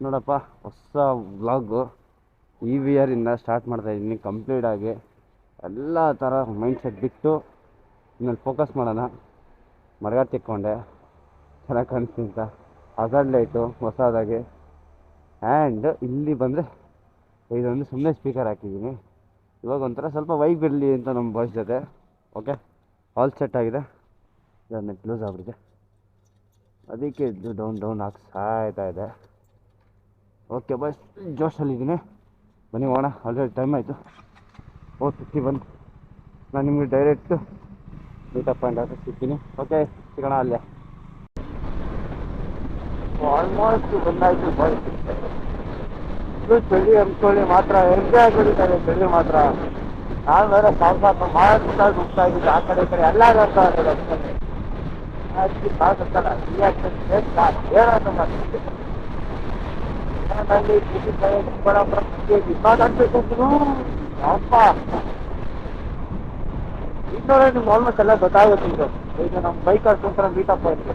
ನೋಡಪ್ಪ, ಹೊಸ vlog EVR ಇಂದ ಸ್ಟಾರ್ಟ್ ಮಾಡ್ತಾಯಿದ್ದೀನಿ. ಕಂಪ್ಲೀಟ್ ಆಗಿ ಎಲ್ಲ ಥರ ಮೈಂಡ್ ಸೆಟ್ ಬಿಟ್ಟು ಇನ್ನೊಂದು ಫೋಕಸ್ ಮಾಡೋಣ. ಮರಗಾಡ್ ತಿಕ್ಕೊಂಡೆ ಚೆನ್ನಾಗಿ ಕಾಣಿಸ್ತಿಂತ ಹಜಾರ್ಡ್ ಲೈಟು ಹೊಸದಾಗಿ. ಆ್ಯಂಡ್ ಇಲ್ಲಿ ಬಂದರೆ ಇದೊಂದು ಸುಮ್ಮನೆ ಸ್ಪೀಕರ್ ಹಾಕಿದ್ದೀನಿ. ಇವಾಗ ಒಂಥರ ಸ್ವಲ್ಪ ವೈಬ್ ಇರಲಿ ಅಂತ ನಮ್ಮ ಬಾಯ್ಸ್ ಜೊತೆ. ಓಕೆ, ಆಲ್ ಸೆಟ್ ಆಗಿದೆ. ಇದನ್ನು ಕ್ಲೋಸ್ ಆಗ್ಬಿಟ್ಟಿದೆ, ಅದಕ್ಕೆ ಇದು ಡೌನ್ ಸಾಯ್ತಾ ಇದೆ. ಓಕೆ ಬಾಯ್ಸ್, ಜೋಶಲ್ಲಿದ್ದೀನಿ. ಬನ್ನಿ ಹೋಗೋಣ. ಆಲ್ರೆಡಿ ಟೈಮ್ ಆಯಿತು. 4:51. ನಾನು ನಿಮಗೆ ಡೈರೆಕ್ಟು ಮೀಟಪ್ ಪಾಯಿಂಟ್ ಆಗಿ ಸಿಗ್ತೀನಿ. ಓಕೆ, ಸಿಗೋಣ ಅಲ್ಲೇ. ಆಲ್ಮೋಸ್ಟ್ ಬಂದಾಯಿತು ಬಾಯ್ಸ್. ಇದು ಚಳಿ ಅಂದ್ಕೊಳ್ಳಿ ಮಾತ್ರ ಎಂಜಾಯ್ ಆಗಿಬಿಟ್ಟಿದ್ದಾರೆ ಚಳಿ ಮಾತ್ರ. ನಾನು ಬೇರೆ ಸಾಕು ಮಾಡ್ತಾ ಹೋಗ್ತಾ ಇದ್ದೀನಿ ಆ ಕಡೆ ಈ ಕಡೆ ಎಲ್ಲ ಬರ್ತಾ ಇರೋದು. ಅಷ್ಟು ಸಾಕಲ್ಲ ರಿಯಾಕ್ಷನ್ ಹೇಳೋದು ಮಾಡ್ತೀನಿ. ನಲ್ಲಿ ಚಿಕ್ಕಬಳ್ಳಾಪುರ ಮಾತಾಡ್ಬೇಕು ಅಪ್ಪ. ಇನ್ನೂರ ನಿಮ್ಗೆ ಆಲ್ಮೋಸ್ಟ್ ಎಲ್ಲ ಗೊತ್ತಾಗುತ್ತೆ. ಈಗ ನಮ್ಮ ಬೈಕ್ ಆಡ್ಕೊಂಡ್ರೆ ಮೀಟಪ್ ಆಯ್ತು.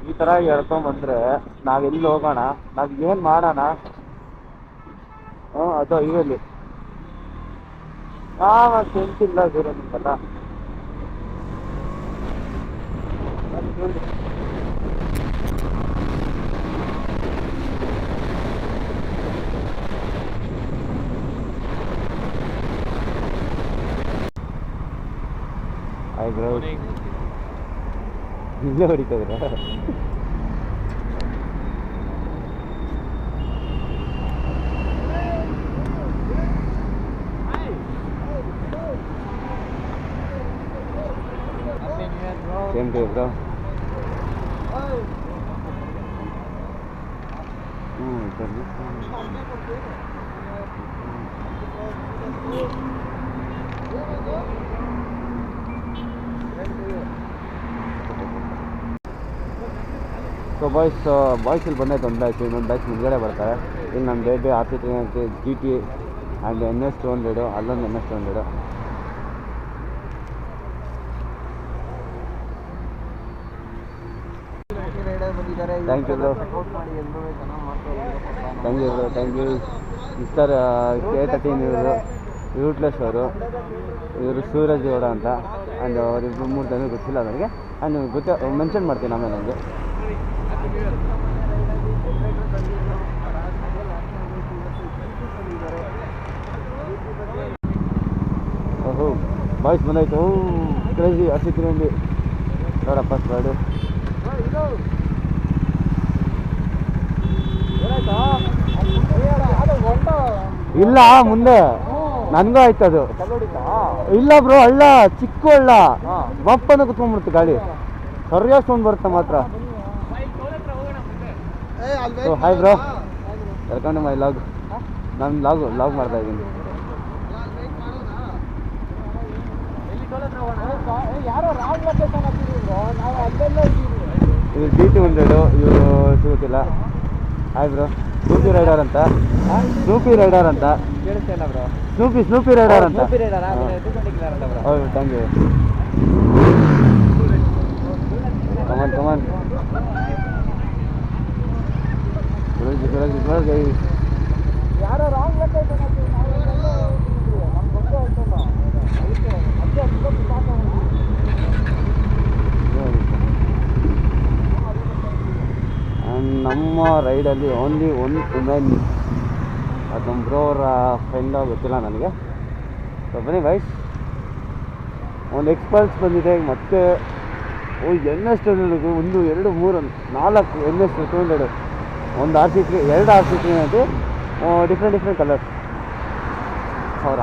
ಈ ಥರ ಹೇಳ್ಕೊಂಬಂದರೆ ನಾವೆಲ್ಲಿ ಹೋಗೋಣ, ನಾವು ಏನು ಮಾಡೋಣ? ಅದು ಇವಲ್ಲಿ ಸೆನ್ಸಿಲ್ಲ ಸೀರೋ ನಿಮಗೆಲ್ಲ. ಇಲ್ಲೇ ಹೊಡಿತದ್ರ ಸೇಮ್ ಡೇ ಬ್ರೋ. ಸರಿ. ಸೊ ಬಾಯ್ಸ್ ಇಲ್ಲಿ ಬಂದಾಯ್ತು. ಒಂದು ಬ್ಯಾಚ್, ಇನ್ನೊಂದು ಬ್ಯಾಚ್ ಮುಂದ್ಗಡೆ ಬರ್ತಾರೆ. ಇಲ್ಲಿ ನಮ್ಮ ಬೇಬಿ R33 ಅಂತ GT ಆ್ಯಂಡ್ NS 200, ಅಲ್ಲೊಂದು NS 200. Thank you bro, thank you mister K13 ಇವರು ಯೂಟ್ಲೆಸ್ ಅವರು. ಇವರು ಸೂರಜ್ ಗೌಡ ಅಂತ. ಆ್ಯಂಡ್ ಅವರಿಬ್ಬರು 3 ಜನ ಗೊತ್ತಿಲ್ಲ ನನಗೆ. ಆ್ಯಂಡ್ ಮೆನ್ಷನ್ ಮಾಡ್ತೀನಿ ಆಮೇಲೆ ನನಗೆ. ಓಹೋ ಬಾಯ್ಸ್ ಬಂದಾಯ್ತು. ಕ್ರೇಜಿ R33 ನೋಡಪ್ಪ ಸ್ಪೀಡು. ಇಲ್ಲ ಮುಂದೆ ನನಗೂ ಆಯ್ತು ಅದು. ಇಲ್ಲ ಬ್ರೋ, ಹಳ್ಳ ಚಿಕ್ಕ ಹಳ್ಳ ಬಪ್ಪನ ಕುತ್ಕೊಂಡ್ಬಿಡ್ತು ಗಾಡಿ. ಸರಿಯಾಗಿ ಸೌಂಡ್ ಬರುತ್ತೆ ಮಾತ್ರ. So hi bro, welcome to my vlog. ನಾನು ಲಾಗ್ ಮಾಡ್ತಾ ಇದ್ದೀನಿ. ಇವರು GT100, ಇವರು ಸಿಗುತ್ತಿಲ್ಲ. ಹಾಯ್ ಬ್ರೋ, ಸ್ನೂಪಿ ರೈಡರ್ ಅಂತ. ಸ್ನೂಪಿ ರೈಡರ್ ಅಂತ ಕೇಳಿಸ್ತಾ ಬ್ರೋ. ಸ್ನೂಪಿ ರೈಡರ್ ಅಂತ. ಹೌದು, ಥ್ಯಾಂಕ್ ಯು. ಕಮಾನ್ ಯಾರೋ ರಾಂಗ್ ಲೊಕೇಶನ್ ನಮ್ಮ ರೈಡಲ್ಲಿ ಓನ್ಲಿ ಒನ್ ವುಮೆನ್. ಅದು ನಮ್ಮ ಬ್ರೋ ಅವರ ಫ್ರೆಂಡೋ ಗೊತ್ತಿಲ್ಲ ನನಗೆ. ಸೊ ಬನ್ನಿ ಗೈಸ್, ಒಂದು ಎಕ್ಸ್ಪಲ್ಸ್ ಬಂದಿದೆ. ಮತ್ತು NS 200, 1, 2, 3, 4 NS 200, ಒಂದು R33, 2 R33 ಅದು ಡಿಫ್ರೆಂಟ್ ಕಲರ್ಸ್. ಅವ್ರು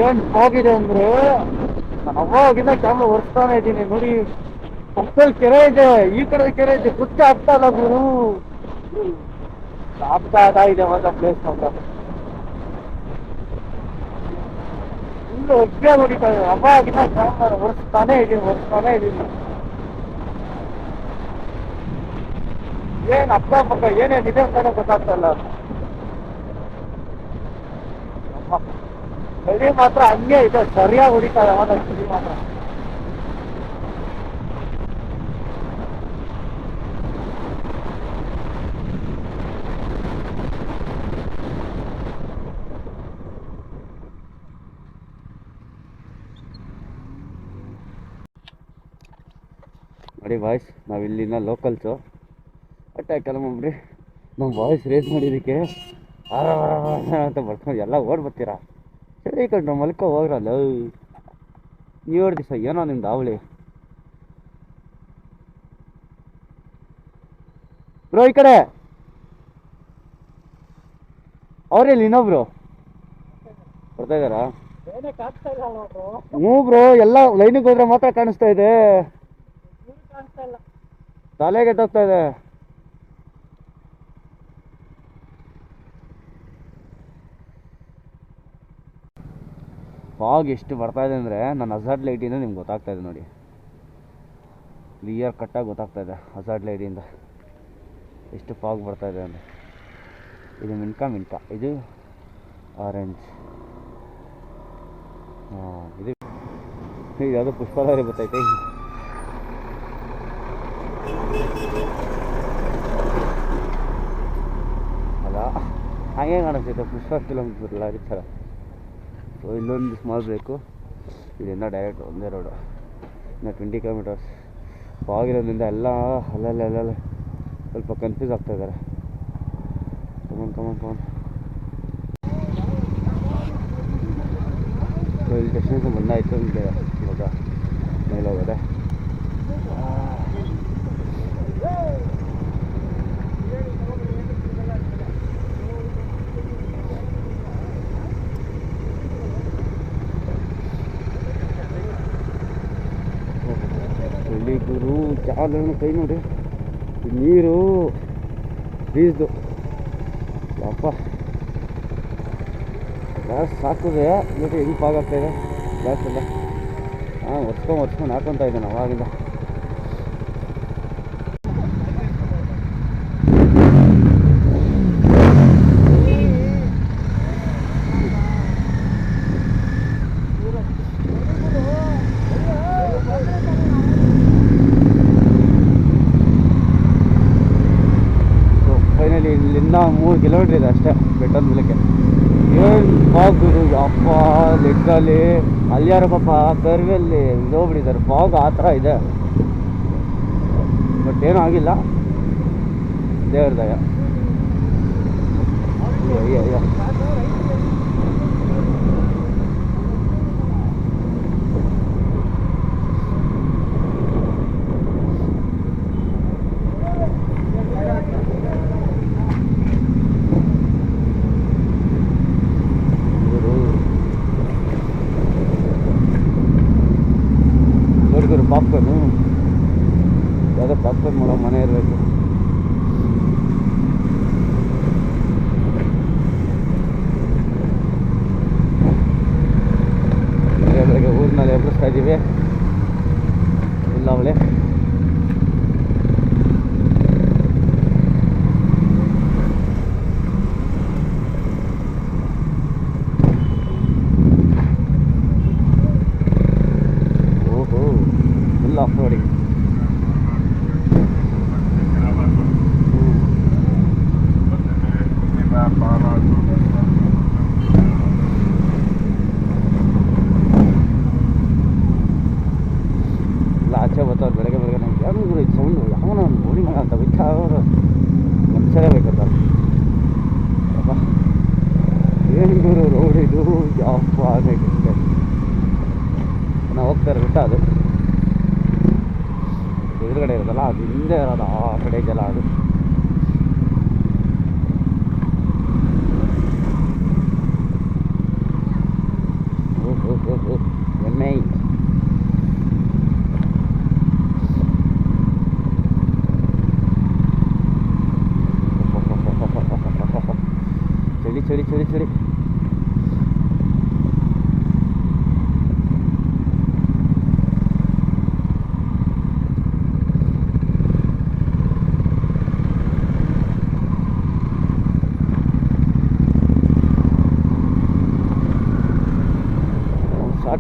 ಏನ್ ಹೋಗಿದೆ ಅಂದ್ರೆ ನಾನು ಅವಾಗಿಂದ ಕ್ಯಾಮ್ರಾ ಒರೆಸ್ತಾನೆ ಇದ್ದೀನಿ ನೋಡಿ. ಪಕ್ಕದಲ್ಲಿ ಕೆರೆ ಇದೆ, ಈ ಕಡೆ ಕೆರೆ ಇದೆ, ಗೊತ್ತೇ ಆಗ್ತಾ ಇಲ್ಲ ಗುರು. ಆಗ್ತಾ ಇದೆ ಒಂದು ಪ್ಲೇಸ್ ಮಾತ್ರ ಫುಲ್ಲು ಒಗ್ಗೆ ಹೊಡಿತಾ ಇದೆ. ಅವಾಗಿಂದ ಕ್ಯಾಮ್ರಾ ಒರೆಸ್ತಾನೆ ಇದ್ದೀನಿ. ಏನ್ ಅಕ್ಕಪಕ್ಕ ಏನೇನಿದೆ ಅಂತಾನೆ ಗೊತ್ತಾಗ್ತಾ ಇಲ್ಲ. ಚಳಿ ಮಾತ್ರ ಹಂಗೆ ಇದೆ, ಸರಿಯಾಗಿ ಹೊಡಿತಾ ಇದೆ ಅವಾಗ ಚಳಿ ಮಾತ್ರ. ನೋಡಿ ವಾಯ್ಸ್, ನಾವು ಇಲ್ಲಿನ ಲೋಕಲ್ಸು. ಅಟ್ಯಾಕ್ ಕೆಲವೊಬ್ರಿ ನಮ್ಮ ವಾಯ್ಸ್ ರೇಸ್ ಮಾಡಿದ್ದಕ್ಕೆ ಅಂತ ಬರ್ಕೊಂಡು ಎಲ್ಲ ಓಡ್ ಬರ್ತೀರಾ. ಸರಿ ಕಂಡ್ರು ಮಲ್ಕೊ ಹೋಗ್ರಲ್ಲ. ನೀವು ದಿವಸ ಏನೋ ನಿಮ್ದು ಅವಳಿ ಬ್ರೋ. ಈ ಕಡೆ ಅವ್ರಲ್ಲಿ ಇನ್ನೊಬ್ರು ಬರ್ತಾ ಇದ್ದಾರಾ? ಹ್ಞೂ ಬ್ರೋ, ಎಲ್ಲ ಲೈನಿಗೆ ಹೋದ್ರೆ ಮಾತ್ರ ಕಾಣಿಸ್ತಾ ಇದೆ, ತಲೆಗೆ ಎದ್ದೋಗ್ತಾ ಇದೆ. ಫಾಗ್ ಎಷ್ಟು ಬರ್ತಾ ಇದೆ ಅಂದರೆ ನನ್ನ ಹಜಾರ್ಡ್ ಲೈಟಿಂದ ನಿಮ್ಗೆ ಗೊತ್ತಾಗ್ತಾ ಇದೆ ನೋಡಿ. ಕ್ಲಿಯರ್ ಕಟ್ಟಾಗಿ ಗೊತ್ತಾಗ್ತಾ ಇದೆ ಹಜಾರ್ಡ್ ಲೈಟಿಂದ ಎಷ್ಟು ಫಾಗ್ ಬರ್ತಾ ಇದೆ ಅಂದರೆ. ಇದು ಮಿನ್ಕಾ, ಇದು ಆರೆಂಜ್. ಹಾಂ, ಇದು ಯಾವುದೋ ಪುಷ್ಪಧಾರಿ ಗೊತ್ತೈತೆ. ಅಲ್ಲ ಹಾಗೆ ಕಾಣಿಸ್ತೈತೆ ಪುಷ್ಪ ಕಿಲೋಮೀಟರ್ ಲಾರಿ ಥರ. ಸೊ ಇಲ್ಲೊಂದು ಸ್ಮಾಲ್ ಬ್ರೇಕು, ಇದರಿಂದ ಡೈರೆಕ್ಟ್ ಒಂದೇ ರೋಡು, ಇನ್ನು 20 ಕಿಲೋಮೀಟರ್ಸ್. ಫಾಗಿರೋದ್ರಿಂದ ಎಲ್ಲ ಅಲ್ಲಲ್ಲೇ ಸ್ವಲ್ಪ ಕನ್ಫ್ಯೂಸ್ ಆಗ್ತಾ ಇದ್ದಾರೆ. ಕಮನ್. ಸೊ ಇಲ್ಲಿ ಡೆಸ್ಟಿನೇಷನ್ ಬಂದಾಯಿತು. ಇವಾಗ ಮೇಲೆ ಹೋಗೋದೆ. ಗುರು ಚಾಲು ಕೈ ನೋಡಿ, ನೀರು ಬೀಸ್ದು ಅಪ್ಪ ಗ್ಯಾಸ್ ಸಾಕಿದೆ. ನೋಡಿ ಹೆಂಗೆ ಪಾಗಾಗ್ತಾಯಿದೆ ಗ್ಯಾಸ್ ಎಲ್ಲ. ಒರ್ಸ್ಕೊಂಡು ಹಾಕೊತಾ ಇದ್ದಾನೆ ಅವಾಗಿಂದ. ಇಲ್ಲಿಂದ 3 ಕಿಲೋಮೀಟ್ರ್ ಇದೆ ಅಷ್ಟೇ ಬೆಟ್ಟದ ಮೇಲಕ್ಕೆ. ಏನು ಫಾಗ್ ಅಪ್ಪ ಲೆಕ್ಕಲ್ಲಿ ಅಲ್ಲಿ ಯಾರೋ ಪಾಪ ಕರ್ವಲ್ಲಿ ಹೋಗ್ಬಿಟ್ಟಿದ್ದಾರೆ. ಫಾಗ್ ಆ ಥರ ಇದೆ, ಬಟ್ ಏನೂ ಆಗಿಲ್ಲ, ದೇವ್ರ ದಯ. ಅಯ್ಯೋ ಪಾಪ್ಕಾರ್ನು ಯಾವುದೋ ಪಾಪ್ಕಾರ್ನ್ ಮಾಡೋ ಮನೆ ಇರಬೇಕು. ಬೆಳಗ್ಗೆ ಊರಿನಲ್ಲಿ ಎಬ್ಬರಿಸ್ತಾ ಇದ್ದೀವಿ ಇಲ್ಲ ಅವಳೆ. Off roading. ಎಲ್ಲ ಆಚೆ ಬರ್ತಾವ್ರು ಬೆಳಗ್ಗೆ ನಮ್ಗೆ ಯಾರು ಇದು ಸೌಂಡು ಯಾವನ ನೋಡಿ ಮಗ ಅಂತ ಬಿಟ್ಟ ಅವರು ಮನುಷ್ಯರೇ ಬೇಕಂತ. ಅಪ್ಪ ಏನು ಗುರು ರೋಡ್ ಇದು ಯಪ್ಪ ಆಗೈತೆ. ನಾವು ಹೋಗ್ತಾರೆ ಬಿಟ್ಟ ಅದು ಎದುರುಗಡೆ ಇರೋದಲ್ಲ, ಅದು ಹಿಂದೆ ಇರೋದು ಆ ಕಡೆ ಇದೆಲ್ಲ ಅದು.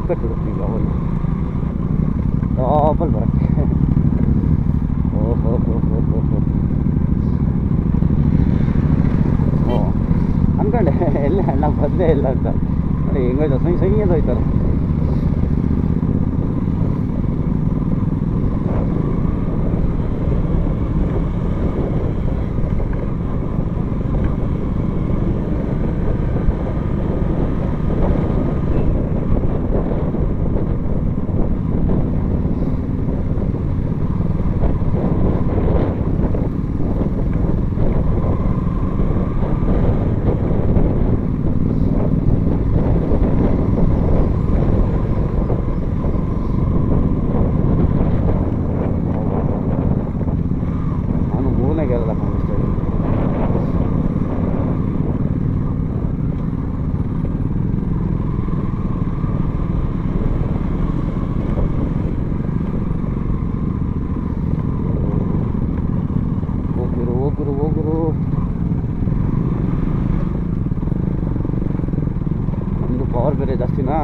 ಶಾರ್ಟ್ಕಟ್ ಹುಡುಕ್ತೀವಿ ಅವನು ಟಾಪಲ್ಲಿ ಬರೋಕ್ಕೆ. ಓಹೋ ಹೋ ಹೋ ಹೋ ಹೋ ಓ ಅಂದ್ಕೊಂಡೆ ಎಲ್ಲ ನಾವು ಬಂದೇ ಇಲ್ಲ ಅಂತ. ನೋಡಿ ಹೆಂಗೋಯ್ತು ಸಂಗೀತ ಹೋಯ್ತಾರೆ. ಹೋಗುರು ಒಂದು ಪವರ್ ಬೇರೆ ಜಾಸ್ತಿನಾ.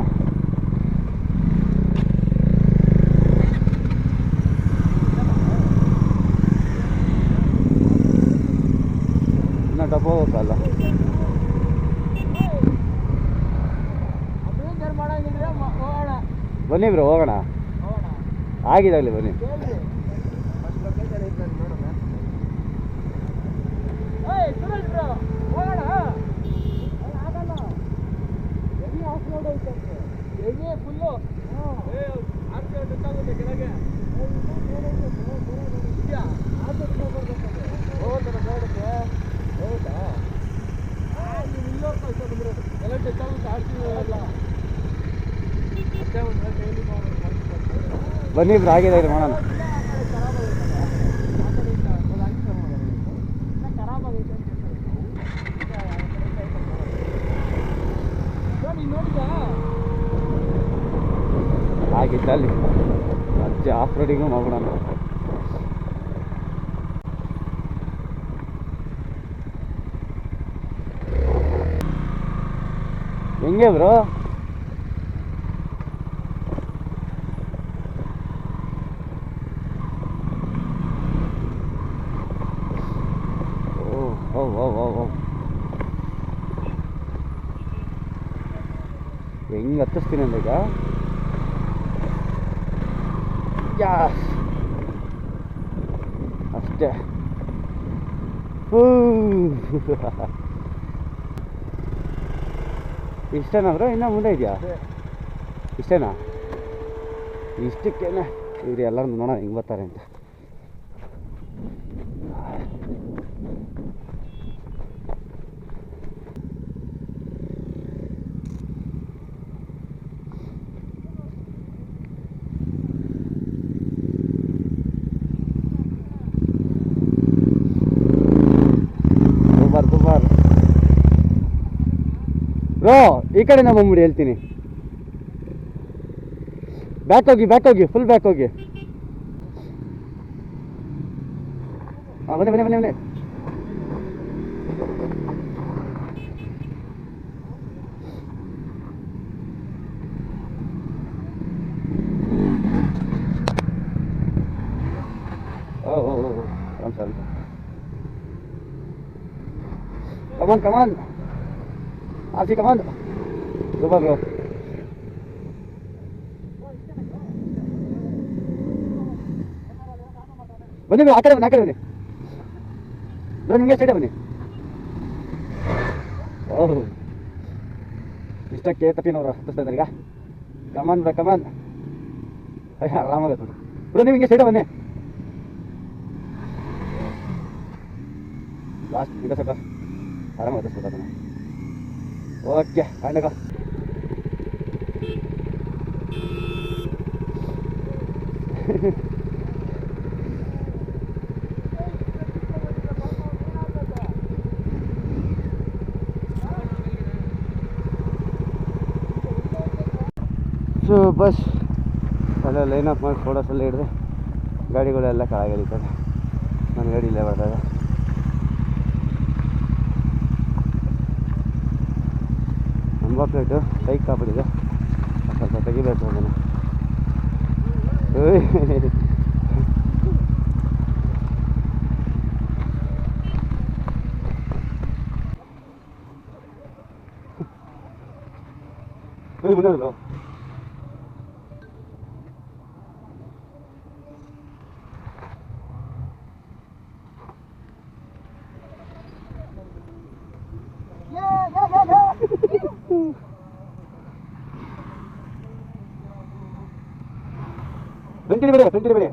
ಇನ್ನು ಡಬ್ಬ ಹೋಗಲ್ಲ. ಬನ್ನಿ ಬ್ರೋ ಹೋಗೋಣ, ಆಗಿದಾಗಲಿ ಬನ್ನಿ. ಬನ್ನಿ ಬ್ರೋ ಆಗಿದೆ ಮಾಡೋಣ. ಆಗಿದ್ದ ಅಲ್ಲಿ ಅಜ್ಜಿ ಆಫ್ ರೋಡಿಗೂ ಮಾಡೋಣ. ಹೆಂಗೆ ಬ್ರೋ ಹೆಂಗೆ ಹತ್ತಿಸ್ತೀನಿ ಅಂದಾಗ ಅಷ್ಟೇ. ಇಷ್ಟೇನಾ ಬ್ರೋ ಇನ್ನೂ ಮುಂದೆ ಇದೆಯಾ? ಇಷ್ಟೇನಾ? ಇಷ್ಟಕ್ಕೇನೆ ಇವ್ರು ಎಲ್ಲರೂ ನೋಡೋಣ ಹೆಂಗೆ ಬರ್ತಾರೆ ಅಂತ. ಬ್ರೋ ಈ ಕಡೆ ನಮ್ಮ ಬಂದ್ಬಿಡಿ, ಹೇಳ್ತೀನಿ. ಬ್ಯಾಕ್ ಹೋಗಿ ಫುಲ್ ಬ್ಯಾಕ್ ಹೋಗಿ. ಹಾಂ ಬನ್ನಿ ಬನ್ನಿ ಬನ್ನಿ ಬನ್ನಿ. ಸರಿ ಕಮಾನ್ ಆರ್ಸಿ ಕಮಾನ್ ಸೂಪರ್ ಬ್ರೋ. ಬನ್ನಿ ಬ್ರೋ ಆ ಕಡೆ ಬನ್ನಿ ಬ್ರೋ, ನಿಮಗೆ ಸೈಡೆ ಬನ್ನಿ. ಓಹ್ ಇಷ್ಟಕ್ಕೆ ತಪ್ಪಿನವರು ಹತ್ತಿಸ್ತಾ ಇದ್ದಾರೆ ಈಗ. ಕಮಾನ್ ಬ್ರೋ ಕಮಾನ್, ಆರಾಮಾಗತ್ತೆ ಬ್ರೋ. ನೀವು ಹಿಂಗೆ ಸೈಡೆ ಬನ್ನಿ. ಲಾಸ್ಟ್ ಈಗ ಸ್ವಲ್ಪ ಆರಾಮಾಗುತ್ತೆ ಸ್ವಲ್ಪ ಅದನ್ನು. ಓಕೆ ಆಯ್ನಾಗ ಸೊ ಬಸ್ ಅಲ್ಲ ಲೈನ್ ಅಪ್ ಮಾಡಿ ಫೋಟೋಸೆಲ್ಲ ಹಿಡಿದು ಗಾಡಿಗಳೆಲ್ಲ ಕೆಳಗಿಳಿತದೆ. ನನ್ನ ಗಾಡಿ ಇಲ್ಲೇ ಬರ್ತದೆ. ನಂಬರ್ ಪ್ಲೇಟು ಬೈಕ್ ಕಾಪಿಡಿದೆ, ಸ್ವಲ್ಪ ತೆಗಿಬೇಕು ಅದನ್ನು. ಬಂದಲ್ಲ ಫ್ರಂಟಿನ ಬೇರೆ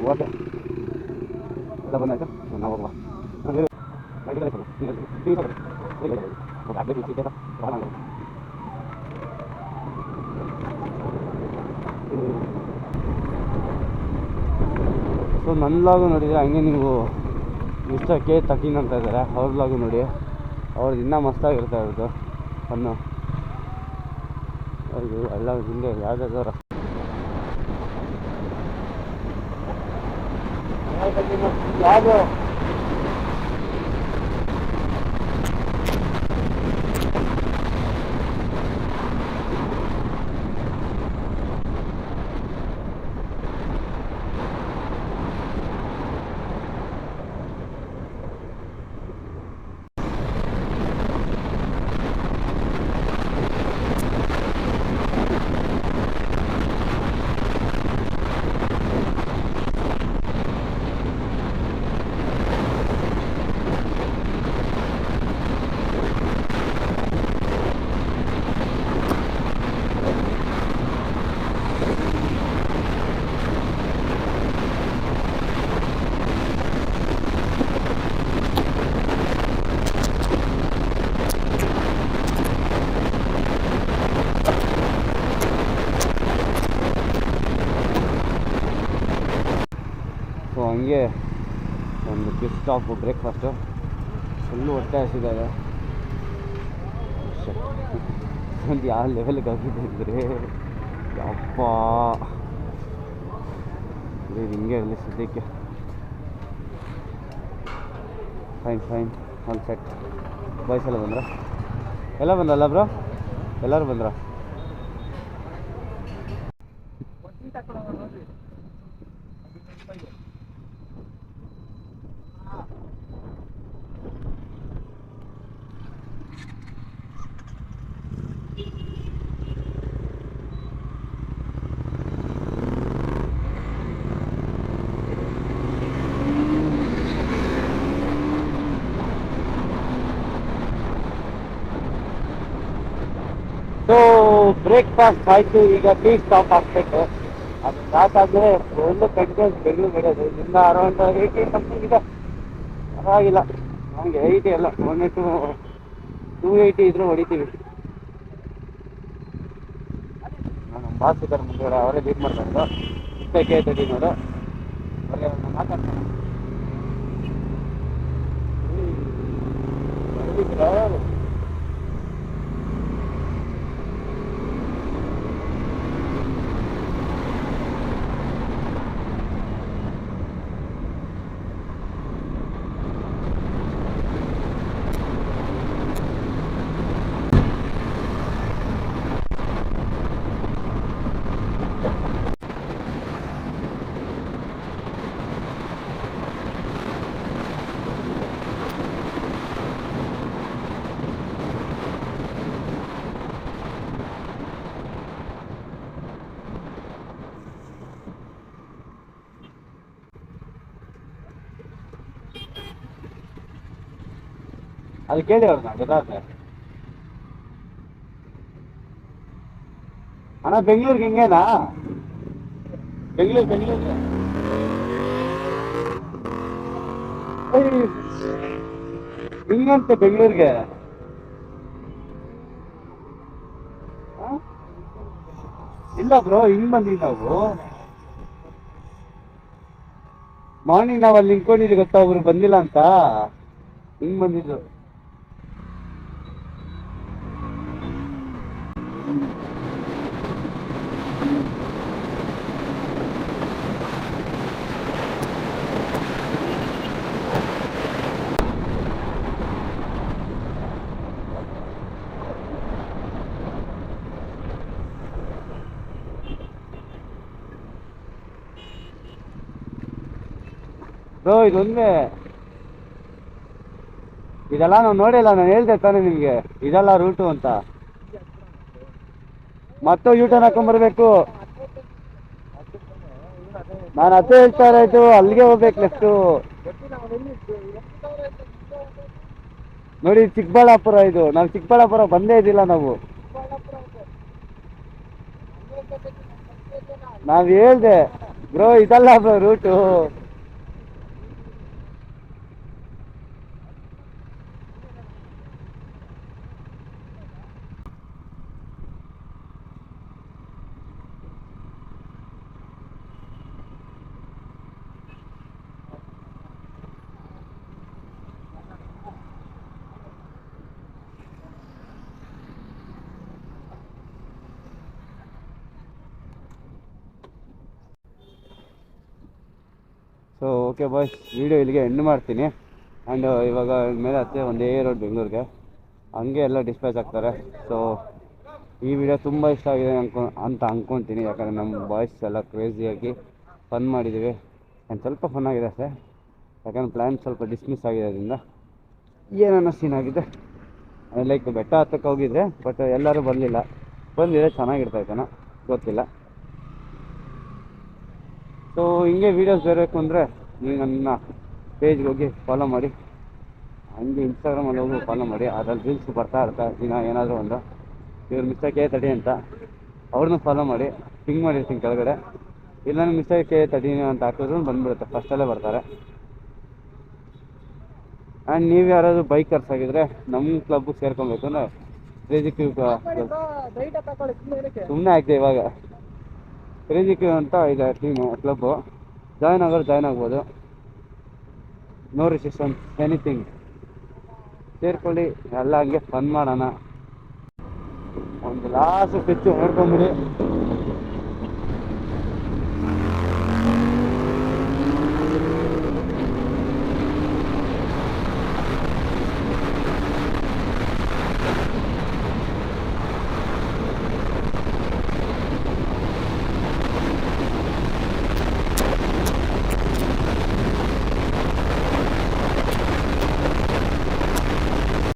ಓಕೆ ಎಲ್ಲ ಬಂದಾಯ್ತು. ನಾವು ಹೋಗುವ ಸೊ ನನ್ನ ಲಾಗು ನೋಡಿದರೆ ಹಂಗೆ ನೀವು ಇಷ್ಟಕ್ಕೆ ತರ್ಟೀನ್ ಅಂತ ಇದ್ದಾರೆ. ಅವ್ರ ಲಾಗು ನೋಡಿ, ಅವ್ರದ್ದು ಇನ್ನೂ ಮಸ್ತಾಗಿರ್ತಾ ಇರೋದು ಫನ್ನು. ಅದು ಎಲ್ಲ ಹಿಂದೆ ಯಾವುದಾದ್ರು ಯಾವುದು ಸೊ ಹಂಗೆ ಒಂದು ಪಿಕ್ ಸ್ಟಾಪು ಬ್ರೇಕ್ಫಾಸ್ಟು ಫುಲ್ಲು ಹೊಟ್ಟೆ ಹಸಿದಾಗ ಒಂದು ಯಾವ ಲೆವೆಲ್ಗೆ ಆಗಿದೆ ಅಂದರೆ ಯಪ್ಪ ಹಿಂಗೆ ಇರಲಿ ಸದ್ಯಕ್ಕೆ. ಫೈನ್ ಒಂದು ಸೆಟ್. ಬಾಯ್ಸ್ ಎಲ್ಲ ಬಂದ್ರಲ್ಲ ಬ್ರೋ? ಎಲ್ಲರೂ ಬಂದ್ರ? ಸೊ ಬ್ರೇಕ್ಫಾಸ್ಟ್ ಆಯಿತು, ಈಗ ಟೀ ಸ್ಟಾಪ್ ಆಗ್ಬೇಕು. ಅದು ಸ್ಟಾರ್ಟ್ ಆದರೆ ಒಳ್ಳೆ ಕಂಟಿನ್ಯೂಸ್ ಬೆಂಗಳೂರು ನಡೆಯೋದು. ಇನ್ನ ಅರೌಂಡ್ 80 ಸಮಥಿಂಗ್ ಇದೆ, ಪರವಾಗಿಲ್ಲ. ನಮಗೆ 80 ಅಲ್ಲ, 280 ಇದ್ರೂ ಹೊಡಿತೀವಿ. ನಮ್ಮ ಬಾಸ್ ಇದ್ದಾರೆ ಮುಂದೆ, ಅವರೇ ಲೀಡ್ ಮಾಡ್ತಾ ಇರೋದು KTDನವರು. ಅವರೇ ಮಾತಾಡ್ತಾರೆ. ಅದು ಕೇಳಿ ಅವ್ರನ್ನ ಗೊತ್ತಾಗ್ತದೆ. ಅಣ್ಣ ಬೆಂಗಳೂರಿಗೆ ಹಿಂಗೇನಾ? ಬೆಂಗಳೂರಿಗೆ ಹಿಂಗಂತೆ ಬೆಂಗಳೂರಿಗೆ. ಇಲ್ಲ ಬ್ರೋ, ಹಿಂಗ್ ಬಂದಿವಿ ನಾವು. ಮಾರ್ನಿಂಗ್ ನಾವು ಅಲ್ಲಿ ನಿಂತ್ಕೊಂಡಿದ್ವಿ ಗೊತ್ತಾ, ಒಬ್ರು ಬಂದಿಲ್ಲ ಅಂತ ಹಿಂಗ್ ಬಂದಿದ್ದು. ಬ್ರೋ ಇದೊಂದೇ, ಇದೆಲ್ಲ ನಾವು ನೋಡಿಲ್ಲ. ನಾನು ಹೇಳ್ದೆ ತಾನೆ ನಿಮಗೆ ಇದೆಲ್ಲ ರೂಟು ಅಂತ. ಮತ್ತೆ ಯೂಟರ್ನ್ ಹಾಕೊಂಡ್ಬರ್ಬೇಕು. ನಾನು ಅದೇ ಹೇಳ್ತಾ ಇರೋದು, ಅಲ್ಲಿಗೆ ಹೋಗ್ಬೇಕು ಲೆಫ್ಟು. ನೋಡಿ ಚಿಕ್ಕಬಳ್ಳಾಪುರ ಇದು. ನಾವು ಚಿಕ್ಕಬಳ್ಳಾಪುರ ಬಂದೇ ಇದ್ದಿಲ್ಲ ನಾವು. ನಾವು ಹೇಳ್ದೆ ಬ್ರೋ ಇದಲ್ಲ bro route. So okay boys, video ಇಲ್ಲಿಗೆ ಎಂಡ್ ಮಾಡ್ತೀನಿ. ಆ್ಯಂಡ್ ಇವಾಗ ಮೇಲೆ ಹತ್ತೆ ಒಂದೇ ರೋಡ್ ಬೆಂಗಳೂರಿಗೆ, ಹಂಗೆ ಎಲ್ಲ ಡಿಸ್ಪ್ಯಾಚ್ ಆಗ್ತಾರೆ. ಸೊ ಈ ವಿಡಿಯೋ ತುಂಬ ಇಷ್ಟ ಆಗಿದೆ ಅಂತ ಅಂದ್ಕೊತೀನಿ. ಯಾಕಂದರೆ ನಮ್ಮ ಬಾಯ್ಸ್ ಎಲ್ಲ ಕ್ರೇಜಿಯಾಗಿ ಫನ್ ಮಾಡಿದ್ದೀವಿ. ಆ್ಯಂಡ್ ಸ್ವಲ್ಪ ಫನ್ ಆಗಿದೆ ಸರ್, ಯಾಕಂದ್ರೆ ಪ್ಲ್ಯಾನ್ ಸ್ವಲ್ಪ ಡಿಸ್ಮಿಸ್ ಆಗಿರೋದ್ರಿಂದ ಏನೇನೋ ಸೀನ್ ಆಗಿದೆ. ಲೈಕ್ ಬೆಟ್ಟ ಹತ್ತಕ್ಕೆ ಹೋಗಿದ್ರೆ, ಬಟ್ ಎಲ್ಲರೂ ಬಂದಿಲ್ಲ. ಬಂದಿದ್ರೆ ಚೆನ್ನಾಗಿರ್ತಾಯಿತ್ತೇನೋ, ಗೊತ್ತಿಲ್ಲ. ಸೊ ಹಿಂಗೆ ವೀಡಿಯೋಸ್ ಬರಬೇಕು ಅಂದರೆ ನೀವು ನನ್ನ ಪೇಜ್ಗೆ ಹೋಗಿ ಫಾಲೋ ಮಾಡಿ, ಹಂಗೆ ಇನ್ಸ್ಟಾಗ್ರಾಮಲ್ಲಿ ಹೋಗಿ ಫಾಲೋ ಮಾಡಿ. ಅದ್ರಲ್ಲಿ ರೀಲ್ಸ್ ಬರ್ತಾ ಇರ್ತಾರೆ ದಿನ ಏನಾದರೂ ಒಂದು. ಇವ್ರು ಮಿಸ್ಟರ್ K30 ಅಂತ, ಅವ್ರನ್ನೂ ಫಾಲೋ ಮಾಡಿ. ಪಿಂಗ್ ಮಾಡಿರ್ತೀನಿ ಕೆಳಗಡೆ. ಇಲ್ಲ ನಾನು ಮಿಸ್ಟರ್ K30 ಅಂತ ಹಾಕಿದ್ರು ಬಂದುಬಿಡುತ್ತೆ, ಫಸ್ಟಲ್ಲೇ ಬರ್ತಾರೆ. ಆ್ಯಂಡ್ ನೀವು ಯಾರಾದರೂ ಬೈಕರ್ಸ್ ಆಗಿದ್ದರೆ ನಮ್ಮ ಕ್ಲಬ್ಗೆ ಸೇರ್ಕೊಬೇಕು ಅಂದರೆ ಕ್ರೇಜಿ ಕ್ಯೂ ಸುಮ್ಮನೆ ಆಗ್ತದೆ ಇವಾಗ. ಕ್ರೇಜಿ ಕ್ಯೂ ಅಂತ ಇದೆ ಟೀಮು, ಕ್ಲಬ್ಬು. ಜಾಯ್ನ್ ಆಗ್ಬೋದು. No restrictions anything. ಸೇರ್ಕೊಳ್ಳಿ, ಎಲ್ಲ ಹಂಗೆ ಫನ್ ಮಾಡೋಣ. ಒಂದು ಲಾಸ್ಟ್ ಸ್ಕೆಚ್ಚು ನೋಡ್ಕೊಂಬಿಡಿ.